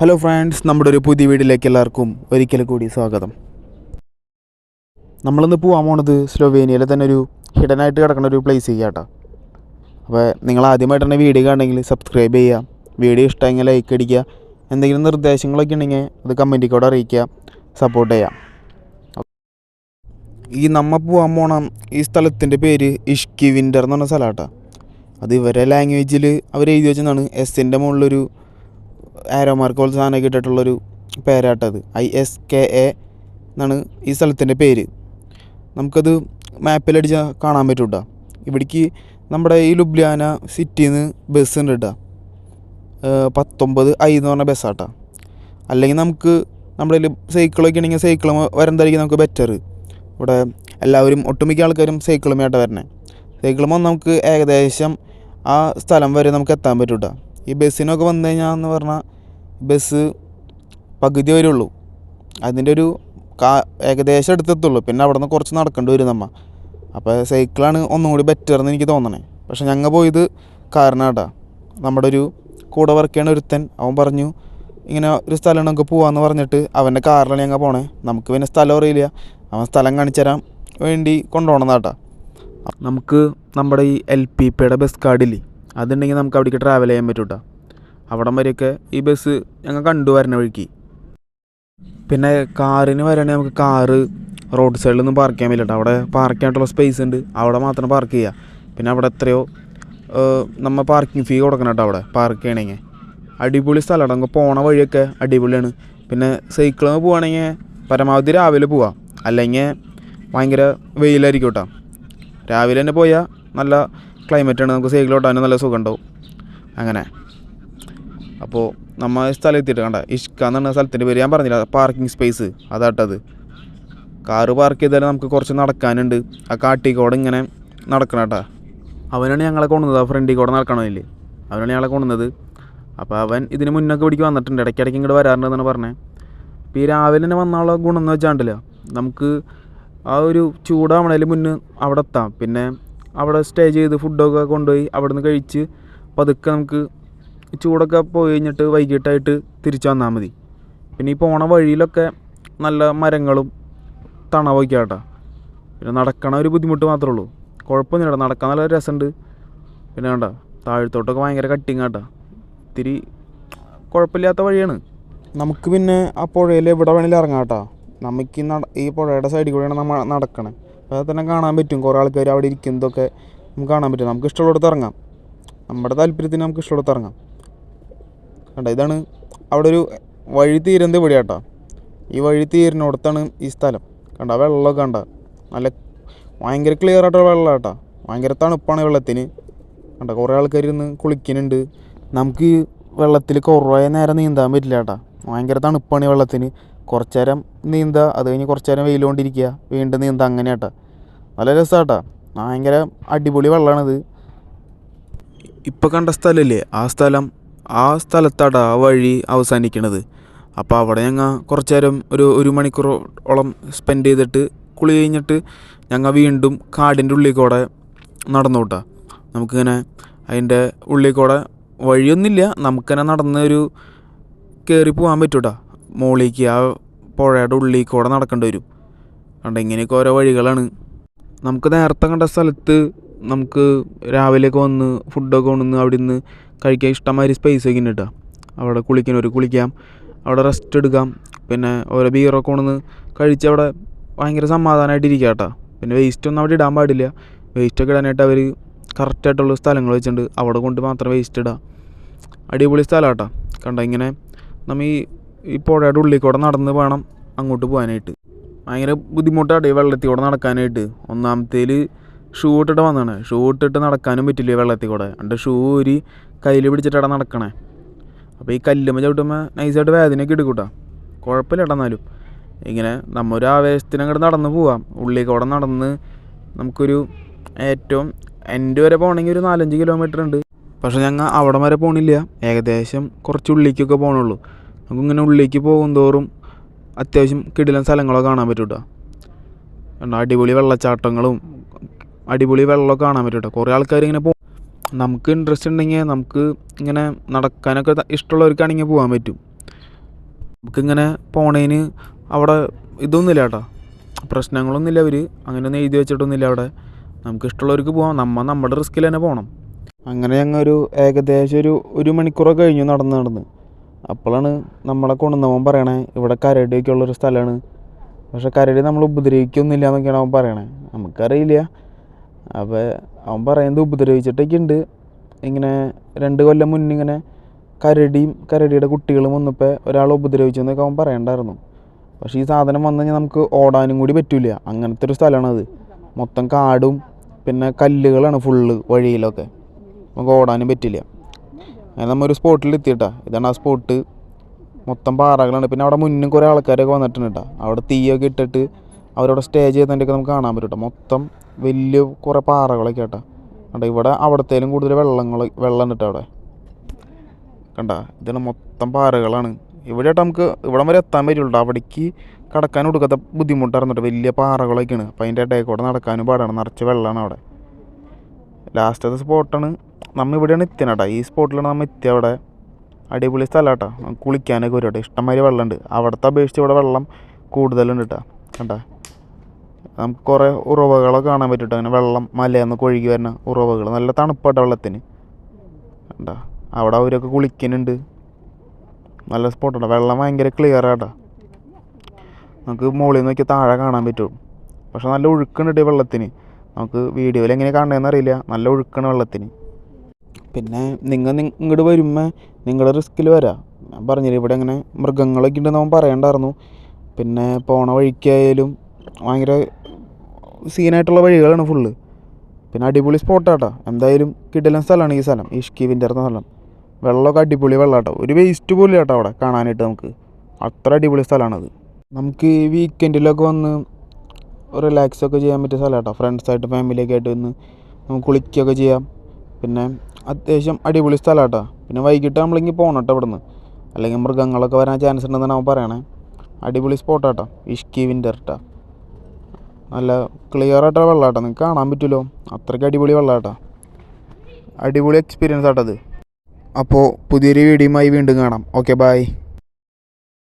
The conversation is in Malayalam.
ഹലോ ഫ്രണ്ട്സ്, നമ്മുടെ ഒരു പുതിയ വീഡിയോയിലേക്ക് എല്ലാവർക്കും ഒരിക്കൽ കൂടി സ്വാഗതം. നമ്മളിന്ന് പോകാൻ പോണത് സ്ലൊവേനിയയിലെ തന്നെ ഒരു ഹിഡനായിട്ട് കിടക്കുന്ന ഒരു പ്ലേസ് ചെയ്യാട്ടോ. അപ്പോൾ നിങ്ങൾ ആദ്യമായിട്ട് തന്നെ വീഡിയോ കാണണമെങ്കിൽ സബ്സ്ക്രൈബ് ചെയ്യുക, വീഡിയോ ഇഷ്ടമെങ്കിൽ ലൈക്ക് അടിക്കുക, എന്തെങ്കിലും നിർദ്ദേശങ്ങളൊക്കെ ഉണ്ടെങ്കിൽ അത് കമൻറ്റിൽ കൂടെ അറിയിക്കുക, സപ്പോർട്ട് ചെയ്യാം. ഈ നമ്മൾ പോകാൻ പോണ ഈ സ്ഥലത്തിൻ്റെ പേര് ഇഷ്കി വിൻ്റർ എന്ന് പറഞ്ഞ സ്ഥലമാട്ടോ. അത് ഇവരെ ലാംഗ്വേജിൽ അവർ എഴുതി വെച്ചതാണ് എസിൻ്റെ മുകളിലൊരു ആരോ മാർക്ക് പോലത്തെ സാധനമൊക്കെ ഇട്ടിട്ടുള്ളൊരു പേരാട്ടത്. ISKA എന്നാണ് ഈ സ്ഥലത്തിൻ്റെ പേര്. നമുക്കത് മാപ്പിലടിച്ചാൽ കാണാൻ പറ്റും കേട്ടോ. ഇവിടേക്ക് നമ്മുടെ ഈ ലുബ്ലിയാന സിറ്റിയിൽ നിന്ന് ബസ് ഉണ്ട് കേട്ടോ. 19I എന്ന് പറഞ്ഞ ബസ്സാട്ടോ. അല്ലെങ്കിൽ നമുക്ക് നമ്മുടെ കയ്യിൽ സൈക്കിളൊക്കെ ഉണ്ടെങ്കിൽ സൈക്കിൾ വരുന്നതായിരിക്കും നമുക്ക് ബെറ്റർ. ഇവിടെ എല്ലാവരും ഒട്ടുമിക്ക ആൾക്കാരും സൈക്കിളുമായിട്ടാണ് വരണേ. സൈക്കിളുമ്പോൾ നമുക്ക് ഏകദേശം ആ സ്ഥലം വരെ നമുക്ക് എത്താൻ പറ്റും കേട്ടോ. ഈ ബസ്സിനൊക്കെ വന്നു കഴിഞ്ഞാൽ എന്ന് പറഞ്ഞാൽ ബസ് പകുതി വരെ ഉള്ളൂ, അതിൻ്റെ ഒരു ഏകദേശം അടുത്തെത്തുള്ളൂ. പിന്നെ അവിടെ നിന്ന് കുറച്ച് നടക്കേണ്ടി വരും നമ്മൾ. അപ്പോൾ സൈക്കിളാണ് ഒന്നും കൂടി ബെറ്റർ എന്ന് എനിക്ക് തോന്നണേ. പക്ഷെ ഞങ്ങൾ പോയത് കാറിനാട്ടാ. നമ്മുടെ ഒരു കൂടെ വർക്ക് ചെയ്യണ ഒരുത്തൻ അവൻ പറഞ്ഞു ഇങ്ങനെ ഒരു സ്ഥലമാണ് നമുക്ക് പോകാമെന്ന് പറഞ്ഞിട്ട് അവൻ്റെ കാറിലാണ് ഞങ്ങൾ പോണേ. നമുക്ക് പിന്നെ സ്ഥലം അറിയില്ല, അവൻ സ്ഥലം കാണിച്ചു തരാൻ വേണ്ടി കൊണ്ടുപോകണമെന്നാട്ടാ. നമുക്ക് നമ്മുടെ ഈ LPPയുടെ ബസ് കാർഡില്ലേ, അതുണ്ടെങ്കിൽ നമുക്ക് അവിടേക്ക് ട്രാവൽ ചെയ്യാൻ പറ്റും കേട്ടോ. അവിടം വരെയൊക്കെ ഈ ബസ് ഞങ്ങൾ കണ്ടു വരണ വഴിക്ക്. പിന്നെ കാറിന് വരണേ നമുക്ക് കാറ് റോഡ് സൈഡിലൊന്നും പാർക്ക് ചെയ്യാൻ പറ്റില്ല കേട്ടോ. അവിടെ പാർക്ക് ചെയ്യാനായിട്ടുള്ള സ്പേസ് ഉണ്ട്, അവിടെ മാത്രം പാർക്ക് ചെയ്യുക. പിന്നെ അവിടെ എത്രയോ നമ്മൾ പാർക്കിംഗ് ഫീ കൊടുക്കണം കേട്ടോ അവിടെ പാർക്ക് ചെയ്യണമെങ്കിൽ. അടിപൊളി സ്ഥലമാണ്, നമുക്ക് പോണ വഴിയൊക്കെ അടിപൊളിയാണ്. പിന്നെ സൈക്കിളിൽ പോവുകയാണെങ്കിൽ പരമാവധി രാവിലെ പോവാം, അല്ലെങ്കിൽ ഭയങ്കര വെയിലായിരിക്കും കേട്ടോ. രാവിലെ തന്നെ പോയാൽ നല്ല ക്ലൈമറ്റാണ്, നമുക്ക് സൈക്കിൾ ഓട്ടാനും നല്ല സുഖം ഉണ്ടാവും. അങ്ങനെ അപ്പോൾ നമ്മൾ സ്ഥലം എത്തിയിട്ട് കണ്ട ഇഷ്ക എന്ന് പറഞ്ഞ സ്ഥലത്തിൻ്റെ പേര് ഞാൻ പറഞ്ഞില്ല, പാർക്കിംഗ് സ്പേസ് അതാട്ടത്. കാറ് പാർക്ക് ചെയ്താലും നമുക്ക് കുറച്ച് നടക്കാനുണ്ട്. ആ കാട്ടിക്കോടെ ഇങ്ങനെ നടക്കണം കേട്ടോ. അവനാണ് ഞങ്ങളെ കൊണ്ടുവന്നത്, ആ ഫ്രണ്ടിൽ കൂടെ നടക്കണമില്ലേ, അവനാണ് ഞങ്ങളെ കൊണ്ടുവന്നത്. അപ്പോൾ അവൻ ഇതിന് മുന്നൊക്കെ പിടിക്ക് വന്നിട്ടുണ്ട്, ഇടയ്ക്കിടയ്ക്ക് ഇങ്ങോട്ട് വരാറുണ്ടെന്നാണ് പറഞ്ഞത്. അപ്പോൾ ഈ രാവിലെ തന്നെ വന്നുള്ള ഗുണം എന്ന് വെച്ചാണ്ടില്ല, നമുക്ക് ആ ഒരു ചൂടാവണേലും മുന്നേ അവിടെ എത്താം. പിന്നെ അവിടെ സ്റ്റേ ചെയ്ത് ഫുഡൊക്കെ കൊണ്ടുപോയി അവിടെ നിന്ന് കഴിച്ച് പതുക്കെ നമുക്ക് ചൂടൊക്കെ പോയി കഴിഞ്ഞിട്ട് വൈകിട്ടായിട്ട് തിരിച്ചു വന്നാൽ മതി. പിന്നെ ഈ പോണ വഴിയിലൊക്കെ നല്ല മരങ്ങളും തണവൊക്കെ കേട്ടോ. പിന്നെ നടക്കണ ഒരു ബുദ്ധിമുട്ട് മാത്രമേ ഉള്ളൂ, കുഴപ്പമൊന്നുമില്ല, നടക്കാൻ നല്ല രസമുണ്ട്. പിന്നെ വേണ്ട താഴത്തോട്ടൊക്കെ ഭയങ്കര കട്ടിങ് കേട്ടോ, ഇത്തിരി കുഴപ്പമില്ലാത്ത വഴിയാണ്. നമുക്ക് പിന്നെ ആ പുഴയിൽ എവിടെ വേണമെങ്കിലും ഇറങ്ങാം കേട്ടോ. നമുക്ക് ഈ പുഴയുടെ സൈഡിൽ കൂടെയാണ് നമ്മൾ നടക്കണേ. അപ്പോൾ അത് തന്നെ കാണാൻ പറ്റും, കുറേ ആൾക്കാർ അവിടെ ഇരിക്കുന്നതൊക്കെ നമുക്ക് കാണാൻ പറ്റും. നമുക്ക് ഇഷ്ടമുള്ളിടത്ത് ഇറങ്ങാം, നമ്മുടെ താല്പര്യത്തിന് നമുക്ക് ഇഷ്ടമുള്ളടത്ത് ഇറങ്ങാം കണ്ട. ഇതാണ് അവിടെ ഒരു വഴി തീരുന്നത് ഇവിടെ കേട്ടോ. ഈ വഴി തീരുന്നിടത്താണ് ഈ സ്ഥലം കണ്ട. വെള്ളമൊക്കെ കണ്ട, നല്ല ഭയങ്കര ക്ലിയർ ആയിട്ടുള്ള വെള്ളം കേട്ടോ. ഭയങ്കര തണുപ്പാണ് വെള്ളത്തിന് കണ്ട. കുറേ ആൾക്കാർ ഇരുന്ന് കുളിക്കുന്നുണ്ട്. നമുക്ക് ഈ വെള്ളത്തിൽ കുറേ നേരം നീന്താൻ പറ്റില്ല കേട്ടോ, ഭയങ്കര തണുപ്പാണ് ഈ വെള്ളത്തിന്. കുറച്ച് നേരം നീന്തുക, അത് കഴിഞ്ഞ് കുറച്ച് നേരം വെയിൽ കൊണ്ടിരിക്കുക, വീണ്ടും നീന്തുക, അങ്ങനെ കേട്ടോ. നല്ല രസമാട്ടോ, ഭയങ്കര അടിപൊളി വെള്ളമാണിത്. ഇപ്പം കണ്ട സ്ഥലമില്ലേ, ആ സ്ഥലത്താണ് ആ വഴി അവസാനിക്കണത്. അപ്പോൾ അവിടെ ഞങ്ങൾ കുറച്ച് നേരം ഒരു മണിക്കൂറോളം സ്പെൻഡ് ചെയ്തിട്ട് കുളി കഴിഞ്ഞിട്ട് ഞങ്ങൾ വീണ്ടും കാടിൻ്റെ ഉള്ളിൽ കൂടെ നടന്നു കേട്ടോ. നമുക്കിങ്ങനെ അതിൻ്റെ ഉള്ളിൽ കൂടെ വഴിയൊന്നുമില്ല, നമുക്കിങ്ങനെ നടന്ന് കയറി പോകാൻ പറ്റും കേട്ടോ. മുകളിലേക്ക് ആ പുഴയുടെ ഉള്ളിൽ കൂടെ നടക്കേണ്ടി വരും കണ്ട. ഇങ്ങനെയൊക്കെ ഓരോ വഴികളാണ്. നമുക്ക് നേരത്തെ കണ്ട സ്ഥലത്ത് നമുക്ക് രാവിലെയൊക്കെ വന്ന് ഫുഡൊക്കെ കൊണ്ടുവന്ന് അവിടെ നിന്ന് കഴിക്കാൻ ഇഷ്ടംമാതിരി സ്പേസൊക്കെ ഉണ്ട് കേട്ടോ. അവിടെ കുളിക്കാം, അവിടെ റെസ്റ്റ് എടുക്കാം. പിന്നെ ഓരോ ബീറൊക്കെ കൊണ്ടുവന്ന് കഴിച്ച് അവിടെ ഭയങ്കര സമാധാനമായിട്ട് ഇരിക്കുക കേട്ടോ. പിന്നെ വേസ്റ്റൊന്നും അവിടെ ഇടാൻ പാടില്ല, വേസ്റ്റൊക്കെ ഇടാനായിട്ട് അവർ കറക്റ്റായിട്ടുള്ള സ്ഥലങ്ങൾ വെച്ചിട്ടുണ്ട്, അവിടെ കൊണ്ട് മാത്രം വേസ്റ്റ് ഇടാം. അടിപൊളി സ്ഥലം കേട്ടോ കണ്ട. ഇങ്ങനെ നമ്മൾ ഈ പുഴയുടെ ഉള്ളിൽ കൂടെ നടന്ന് വേണം അങ്ങോട്ട് പോകാനായിട്ട്. ഭയങ്കര ബുദ്ധിമുട്ടാണ് ഈ വെള്ളത്തിൽ കൂടെ നടക്കാനായിട്ട്. ഒന്നാമത്തേൽ ഷൂ ഇട്ടിട്ട് വന്നതാണ്, ഷൂ ഇട്ടിട്ട് നടക്കാനും പറ്റില്ല വെള്ളത്തിൽ കൂടെ. എൻ്റെ ഷൂ ഒരു കയ്യിൽ പിടിച്ചിട്ടാണ് നടക്കണേ. അപ്പോൾ ഈ കല്ലുമ്മ ചവിട്ടുമ്പോൾ നൈസായിട്ട് വേദനയൊക്കെ എടുക്കൂട്ടാ, കുഴപ്പമില്ല കേട്ടോ. എന്നാലും ഇങ്ങനെ നമ്മൾ ഒരു ആവേശത്തിന് അങ്ങോട്ട് നടന്ന് പോവാം. ഉള്ളിൽ കൂടെ നടന്ന് നമുക്കൊരു ഏറ്റവും എൻ്റെ വരെ പോകണമെങ്കിൽ ഒരു 4-5 കിലോമീറ്റർ ഉണ്ട്. പക്ഷെ ഞങ്ങൾ അവിടെ വരെ പോകണില്ല, ഏകദേശം കുറച്ച് ഉള്ളിലേക്കൊക്കെ പോകണുള്ളൂ. നമുക്കിങ്ങനെ ഉള്ളിലേക്ക് പോകും തോറും അത്യാവശ്യം കിടിലൻ സ്ഥലങ്ങളൊക്കെ കാണാൻ പറ്റും കേട്ടോ. അടിപൊളി വെള്ളച്ചാട്ടങ്ങളും അടിപൊളി വെള്ളമൊക്കെ കാണാൻ പറ്റും കേട്ടോ. കുറേ ആൾക്കാർ ഇങ്ങനെ പോകും. നമുക്ക് ഇൻട്രസ്റ്റ് ഉണ്ടെങ്കിൽ നമുക്ക് ഇങ്ങനെ നടക്കാനൊക്കെ ഇഷ്ടമുള്ളവർക്കാണെങ്കിൽ പോകാൻ പറ്റും. നമുക്കിങ്ങനെ പോണേന് അവിടെ ഇതൊന്നുമില്ല കേട്ടോ, പ്രശ്നങ്ങളൊന്നുമില്ല. അവർ അങ്ങനെയൊന്നും എഴുതി വെച്ചിട്ടൊന്നുമില്ല അവിടെ. നമുക്ക് ഇഷ്ടമുള്ളവർക്ക് പോകാം, നമ്മുടെ റിസ്കിൽ തന്നെ പോകണം. അങ്ങനെ ഞങ്ങൾ ഏകദേശം ഒരു മണിക്കൂറൊക്കെ കഴിഞ്ഞു നടന്ന്. അപ്പോഴാണ് നമ്മളെ കൊണ്ടുവന്നവൻ പറയണേ ഇവിടെ കരടിയൊക്കെ ഉള്ളൊരു സ്ഥലമാണ്. പക്ഷെ കരടി നമ്മൾ ഉപദ്രവിക്കൊന്നുമില്ല എന്നൊക്കെയാണ് അവൻ പറയണേ. നമുക്കറിയില്ല. അപ്പോൾ അവൻ പറയുന്നത് ഉപദ്രവിച്ചിട്ടൊക്കെ ഉണ്ട്. ഇങ്ങനെ 2 കൊല്ലം മുന്നേ ഇങ്ങനെ കരടിയുടെ കുട്ടികളും വന്നപ്പോൾ ഒരാൾ ഉപദ്രവിച്ചെന്നൊക്കെ അവൻ പറയണ്ടായിരുന്നു. പക്ഷേ ഈ സാധനം വന്നു കഴിഞ്ഞാൽ നമുക്ക് ഓടാനും കൂടി പറ്റില്ല. അങ്ങനത്തെ ഒരു സ്ഥലമാണത്. മൊത്തം കാടും പിന്നെ കല്ലുകളാണ് ഫുള്ള് വഴിയിലൊക്കെ. നമുക്ക് ഓടാനും പറ്റില്ല. അങ്ങനെ നമ്മൾ ഒരു സ്പോട്ടിൽ എത്തിയിട്ടാ. ഇതാണ് ആ സ്പോട്ട്. മൊത്തം പാറകളാണ്. പിന്നെ അവിടെ മുന്നും കുറേ ആൾക്കാരൊക്കെ വന്നിട്ടുണ്ട് കേട്ടോ. അവിടെ തീയൊക്കെ ഇട്ടിട്ട് അവരവിടെ സ്റ്റേ ചെയ്തതിൻ്റെയൊക്കെ നമുക്ക് കാണാൻ പറ്റും കേട്ടോ. മൊത്തം വലിയ കുറേ പാറകളൊക്കെ കേട്ടോ. കണ്ടോ, ഇവിടെ അവിടത്തേലും കൂടുതൽ വെള്ളം ഇട്ട് അവിടെ കണ്ട. ഇതാണ് മൊത്തം പാറകളാണ്. ഇവിടെ നമുക്ക് ഇവിടം വരെ എത്താൻ പറ്റുള്ളൂ. അവിടേക്ക് കടക്കാൻ കൊടുക്കാത്ത ബുദ്ധിമുട്ടായിരുന്നു കേട്ടോ. വലിയ പാറകളൊക്കെയാണ്. അപ്പോൾ അതിൻ്റെ ഇടയിൽ കൂടെ നടക്കാനും പാടാണ്. നിറച്ച് വെള്ളമാണ് അവിടെ. ലാസ്റ്റത്തെ സ്പോട്ടാണ് നമ്മൾ ഇവിടെയാണ് എത്തിയത് കേട്ടോ. ഈ സ്പോട്ടിലാണ് നമ്മൾ എത്തിയത്. അവിടെ അടിപൊളി സ്ഥലം കേട്ടോ. കുളിക്കാനൊക്കെ വരും കേട്ടോ. ഇഷ്ടംമാതിരി വെള്ളമുണ്ട്. അവിടുത്തെ അപേക്ഷിച്ച് ഇവിടെ വെള്ളം കൂടുതലുണ്ട് കേട്ടോ. കണ്ട, നമുക്ക് കുറേ ഉറവകളൊക്കെ കാണാൻ പറ്റും കേട്ടോ. അങ്ങനെ വെള്ളം മലയെന്നൊക്കെ ഒഴുകി വരുന്ന ഉറവകൾ. നല്ല തണുപ്പാട്ടോ വെള്ളത്തിന്. കണ്ട, അവിടെ അവരൊക്കെ കുളിക്കുന്നുണ്ട്. നല്ല സ്പോട്ടുണ്ട്. വെള്ളം ഭയങ്കര ക്ലിയർ ആട്ടോ. നമുക്ക് മുകളിൽ നിന്ന് നോക്കി താഴെ കാണാൻ പറ്റും. പക്ഷെ നല്ല ഒഴുക്കുണ്ട് ഈ വെള്ളത്തിന്. നമുക്ക് വീഡിയോയിൽ എങ്ങനെ കാണണമെന്ന് അറിയില്ല. നല്ല ഒഴുക്കാണ് വെള്ളത്തിന്. പിന്നെ നിങ്ങൾ ഇങ്ങോട്ട് വരുമ്പോൾ നിങ്ങളുടെ റിസ്കിൽ വരാം. ഞാൻ പറഞ്ഞില്ല ഇവിടെ ഇങ്ങനെ മൃഗങ്ങളൊക്കെ ഉണ്ടെന്ന് അവൻ പറയണ്ടായിരുന്നു. പിന്നെ പോണ വഴിക്കായാലും ഭയങ്കര സീനായിട്ടുള്ള വഴികളാണ് ഫുള്ള്. പിന്നെ അടിപൊളി സ്പോട്ടാട്ടോ. എന്തായാലും കിടിലൻ സ്ഥലമാണ് ഈ സ്ഥലം. ഇഷ്കി വിൻ്റർ എന്ന സ്ഥലം. വെള്ളമൊക്കെ അടിപൊളി വെള്ളമാട്ടോ. ഒരു വേസ്റ്റ് പോലും കേട്ടോ അവിടെ കാണാനായിട്ട്. നമുക്ക് അത്ര അടിപൊളി സ്ഥലമാണത്. നമുക്ക് ഈ വീക്കെൻഡിലൊക്കെ വന്ന് റിലാക്സൊക്കെ ചെയ്യാൻ പറ്റിയ സ്ഥലം കേട്ടോ. ഫ്രണ്ട്സായിട്ട് ഫാമിലിയൊക്കെ ആയിട്ട് വന്ന് നമുക്ക് കുളിക്കുകയൊക്കെ ചെയ്യാം. പിന്നെ അത്യാവശ്യം അടിപൊളി സ്ഥലം കേട്ടോ. പിന്നെ വൈകിട്ട് നമ്മളിങ്ങനെ പോകണം കേട്ടോ ഇവിടെ നിന്ന്. അല്ലെങ്കിൽ മൃഗങ്ങളൊക്കെ വരാൻ ചാൻസ് ഉണ്ടെന്നാണ് അവൻ പറയണേ. അടിപൊളി സ്പോട്ടാട്ടോ ഇഷ്കി വിൻ്റർ കേട്ടോ. നല്ല ക്ലിയർ ആയിട്ടോ വെള്ളം കേട്ടോ. നിങ്ങൾക്ക് കാണാൻ പറ്റുമല്ലോ. അത്രയ്ക്ക് അടിപൊളി വെള്ളം കേട്ടോ. അടിപൊളി എക്സ്പീരിയൻസ് ആട്ടത്. അപ്പോൾ പുതിയൊരു വീഡിയോയുമായി വീണ്ടും കാണാം. Okay, by.